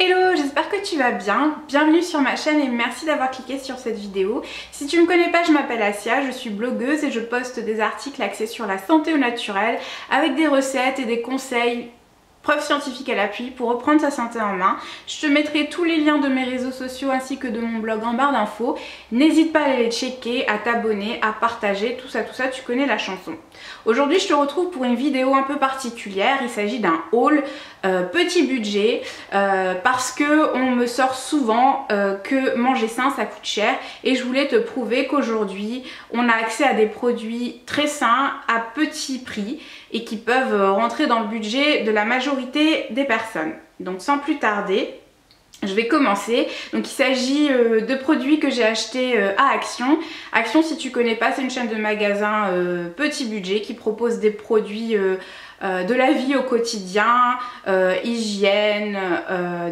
Hello, j'espère que tu vas bien. Bienvenue sur ma chaîne et merci d'avoir cliqué sur cette vidéo. Si tu ne me connais pas, je m'appelle Asia, je suis blogueuse et je poste des articles axés sur la santé au naturel avec des recettes et des conseils, preuves scientifiques à l'appui pour reprendre sa santé en main. Je te mettrai tous les liens de mes réseaux sociaux ainsi que de mon blog en barre d'infos. N'hésite pas à aller les checker, à t'abonner, à partager, tout ça, tu connais la chanson. Aujourd'hui, je te retrouve pour une vidéo un peu particulière. Il s'agit d'un haul petit budget parce que on me sort souvent que manger sain ça coûte cher et je voulais te prouver qu'aujourd'hui on a accès à des produits très sains à petit prix et qui peuvent rentrer dans le budget de la majorité des personnes. Donc sans plus tarder, je vais commencer. Donc il s'agit de produits que j'ai achetés à Action. Action, si tu connais pas, c'est une chaîne de magasins petit budget qui propose des produits de la vie au quotidien, hygiène,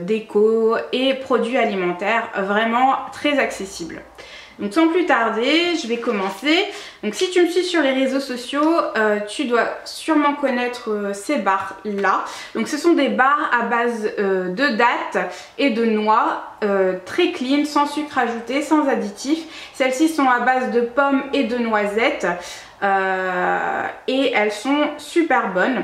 déco et produits alimentaires vraiment très accessibles. Donc sans plus tarder, je vais commencer. Donc si tu me suis sur les réseaux sociaux, tu dois sûrement connaître ces barres là. Donc ce sont des barres à base de dattes et de noix, très clean, sans sucre ajouté, sans additifs. Celles-ci sont à base de pommes et de noisettes et elles sont super bonnes.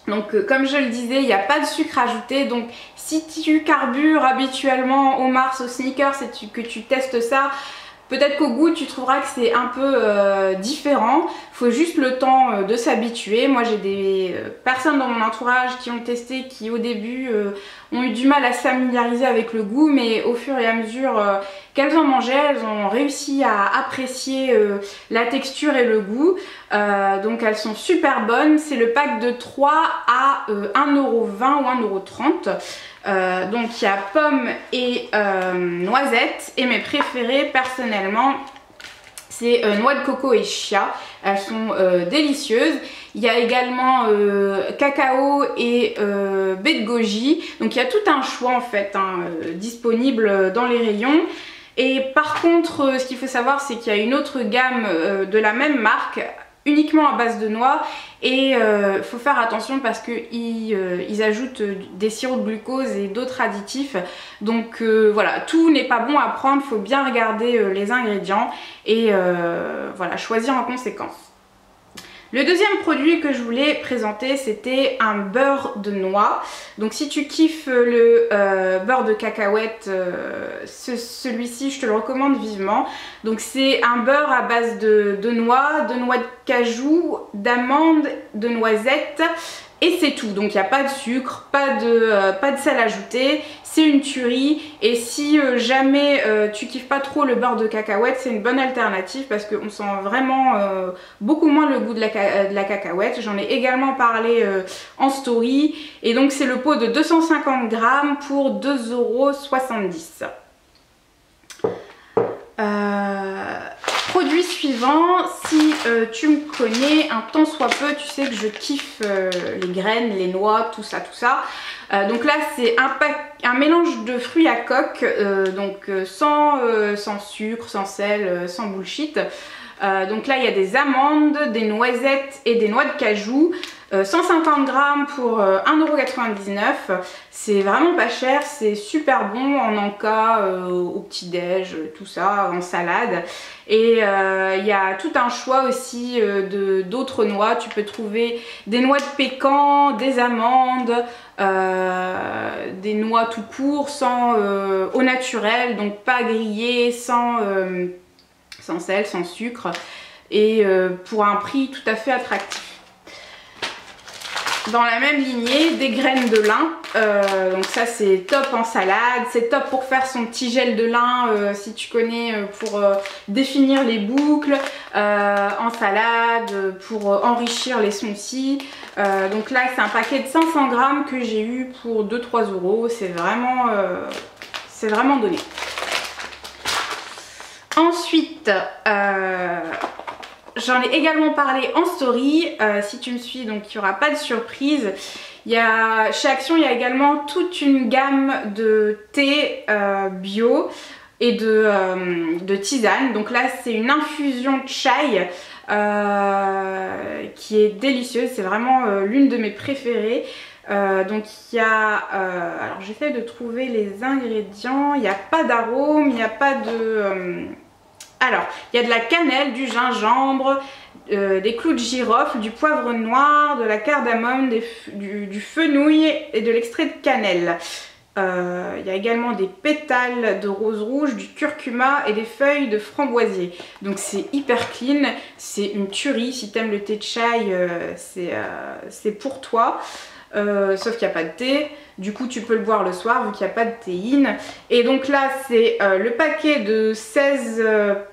Donc comme je le disais, il n'y a pas de sucre ajouté, donc si tu carbures habituellement au Mars, au Snickers et que tu testes ça, peut-être qu'au goût tu trouveras que c'est un peu différent. Il faut juste le temps de s'habituer. Moi j'ai des personnes dans mon entourage qui ont testé, qui au début ont eu du mal à se familiariser avec le goût, mais au fur et à mesure qu'elles en mangeaient, elles ont réussi à apprécier la texture et le goût. Donc elles sont super bonnes. C'est le pack de 3 à 1,20€ ou 1,30€. Donc il y a pommes et noisettes, et mes préférées personnellement c'est noix de coco et chia. Elles sont délicieuses. Il y a également cacao et baie de goji. Donc il y a tout un choix en fait disponible dans les rayons. Et par contre, ce qu'il faut savoir, c'est qu'il y a une autre gamme de la même marque, uniquement à base de noix, et faut faire attention parce qu'ils ajoutent des sirops de glucose et d'autres additifs. Donc voilà, tout n'est pas bon à prendre, faut bien regarder les ingrédients et voilà, choisir en conséquence. Le deuxième produit que je voulais présenter, c'était un beurre de noix. Donc si tu kiffes le beurre de cacahuète, celui-ci je te le recommande vivement. Donc c'est un beurre à base de noix de cajou, d'amandes, de noisettes. Et c'est tout, donc il n'y a pas de sucre, pas de sel ajouté, c'est une tuerie. Et si jamais tu kiffes pas trop le beurre de cacahuète, c'est une bonne alternative parce qu'on sent vraiment beaucoup moins le goût de la cacahuète. J'en ai également parlé en story, et donc c'est le pot de 250 grammes pour 2,70 €. Produit suivant, si tu me connais un tant soit peu, tu sais que je kiffe les graines, les noix, tout ça. Donc là c'est un mélange de fruits à coque, donc sans sucre, sans sel, sans bullshit. Donc là il y a des amandes, des noisettes et des noix de cajou. 150 grammes pour 1,99 €. C'est vraiment pas cher, c'est super bon en encas, au petit-déj, tout ça, en salade. Et il y a tout un choix aussi d'autres noix. Tu peux trouver des noix de pécan, des amandes, des noix tout court, au naturel, donc pas grillées, sans sel, sans sucre, et pour un prix tout à fait attractif. Dans la même lignée, des graines de lin, donc ça c'est top en salade, c'est top pour faire son petit gel de lin si tu connais, pour définir les boucles, en salade, pour enrichir les smoothies. Donc là c'est un paquet de 500 grammes que j'ai eu pour 2-3 €, c'est vraiment donné. Ensuite, j'en ai également parlé en story, si tu me suis, donc il n'y aura pas de surprise. Chez Action, il y a également toute une gamme de thé bio et de tisane. Donc là, c'est une infusion de chai qui est délicieuse, c'est vraiment l'une de mes préférées. Donc il y a, alors j'essaie de trouver les ingrédients, il n'y a pas d'arôme, il n'y a pas de... alors il y a de la cannelle, du gingembre, des clous de girofle, du poivre noir, de la cardamome, du fenouil et de l'extrait de cannelle. Il y a également des pétales de rose rouge, du curcuma et des feuilles de framboisier. Donc c'est hyper clean, c'est une tuerie. Si t'aimes le thé de chai, c'est pour toi. Sauf qu'il n'y a pas de thé, du coup tu peux le boire le soir vu qu'il n'y a pas de théine. Et donc là c'est le paquet de 16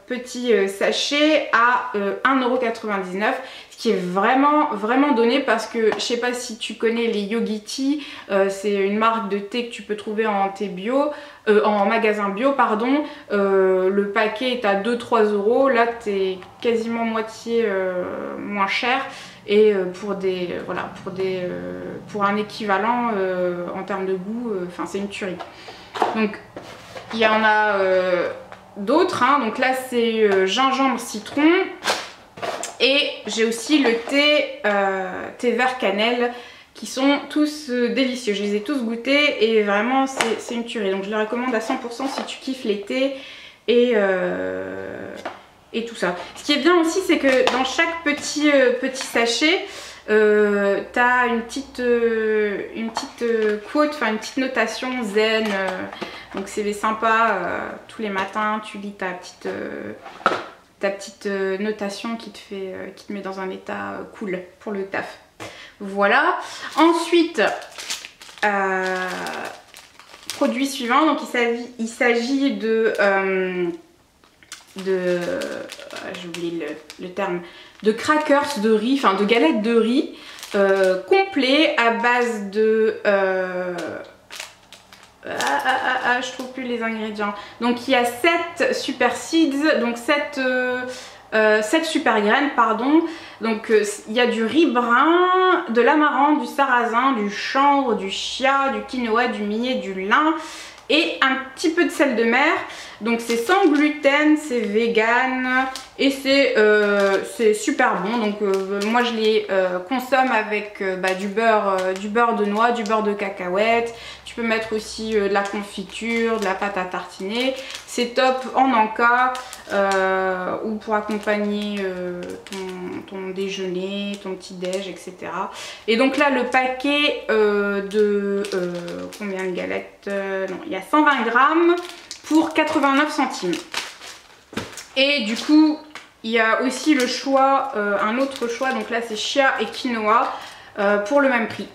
petits sachets à 1,99 €, ce qui est vraiment donné parce que je sais pas si tu connais les Yogiti, c'est une marque de thé que tu peux trouver en thé bio, en magasin bio pardon. Le paquet est à 2-3 €, là t'es quasiment moitié moins cher. Et pour un équivalent en termes de goût, enfin c'est une tuerie. Donc il y en a d'autres, hein. Donc là c'est gingembre citron, et j'ai aussi le thé vert cannelle, qui sont tous délicieux. Je les ai tous goûtés et vraiment c'est une tuerie. Donc je les recommande à 100% si tu kiffes les thés et tout ça. Ce qui est bien aussi, c'est que dans chaque petit sachet, t'as une petite quote, enfin une petite notation zen. Donc c'est sympa, tous les matins tu lis ta petite notation qui te met dans un état cool pour le taf. Voilà. Ensuite, produit suivant, donc il s'agit de j'ai oublié le terme, de crackers de riz, enfin de galettes de riz complet à base de je trouve plus les ingrédients. Donc il y a 7 super seeds, donc 7 super graines pardon. Donc il y a du riz brun, de l'amarante, du sarrasin, du chanvre, du chia, du quinoa, du millet, du lin et un petit peu de sel de mer. Donc c'est sans gluten, c'est vegan et c'est super bon. Donc moi je les consomme avec du beurre de noix, du beurre de cacahuète. Tu peux mettre aussi de la confiture, de la pâte à tartiner. C'est top en encas ou pour accompagner ton déjeuner, ton petit déj, etc. Et donc là le paquet combien de galettes, non, il y a 120 grammes pour 89 centimes. Et du coup il y a aussi le choix, un autre choix, donc là c'est chia et quinoa pour le même prix.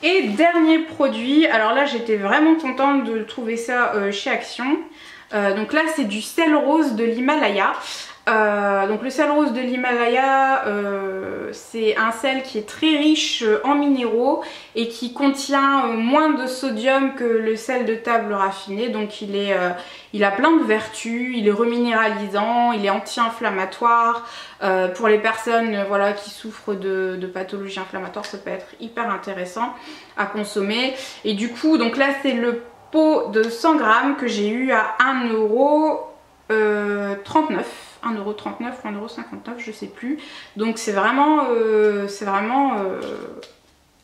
Et dernier produit, alors là j'étais vraiment contente de trouver ça chez Action. Donc là c'est du sel rose de l'Himalaya. Donc le sel rose de l'Himalaya, c'est un sel qui est très riche en minéraux et qui contient moins de sodium que le sel de table raffiné. Donc il a plein de vertus, il est reminéralisant, il est anti-inflammatoire. Pour les personnes voilà, qui souffrent de pathologies inflammatoires, ça peut être hyper intéressant à consommer. Et du coup, donc là c'est le pot de 100 grammes que j'ai eu à 1,39 €. 1,39 € ou 1,59 €, je sais plus. Donc c'est vraiment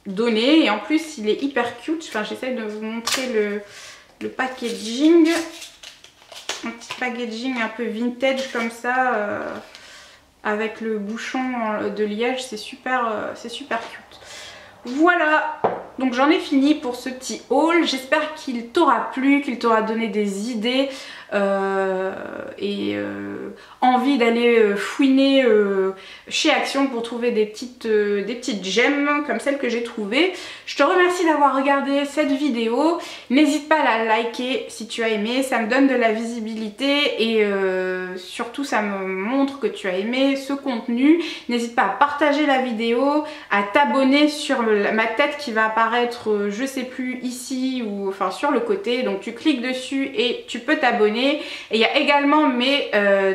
donné, et en plus il est hyper cute. Enfin j'essaie de vous montrer le packaging, un petit packaging un peu vintage comme ça, avec le bouchon de liège. C'est super cute. Voilà, donc j'en ai fini pour ce petit haul. J'espère qu'il t'aura plu, qu'il t'aura donné des idées et envie d'aller fouiner chez Action pour trouver des petites gemmes comme celles que j'ai trouvées. Je te remercie d'avoir regardé cette vidéo. N'hésite pas à la liker si tu as aimé, ça me donne de la visibilité et surtout ça me montre que tu as aimé ce contenu. N'hésite pas à partager la vidéo, à t'abonner sur ma tête qui va apparaître je sais plus ici ou enfin sur le côté. Donc tu cliques dessus et tu peux t'abonner. Et il y a également mes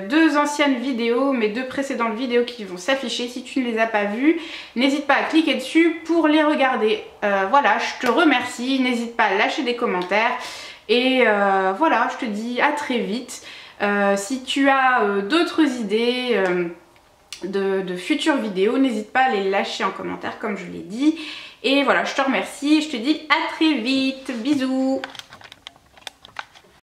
deux anciennes vidéos, mes deux précédentes vidéos qui vont s'afficher. Si tu ne les as pas vues, n'hésite pas à cliquer dessus pour les regarder. Voilà, je te remercie. N'hésite pas à lâcher des commentaires. Et voilà, je te dis à très vite. Si tu as d'autres idées de futures vidéos, n'hésite pas à les lâcher en commentaire comme je l'ai dit. Et voilà, je te remercie et je te dis à très vite. Bisous.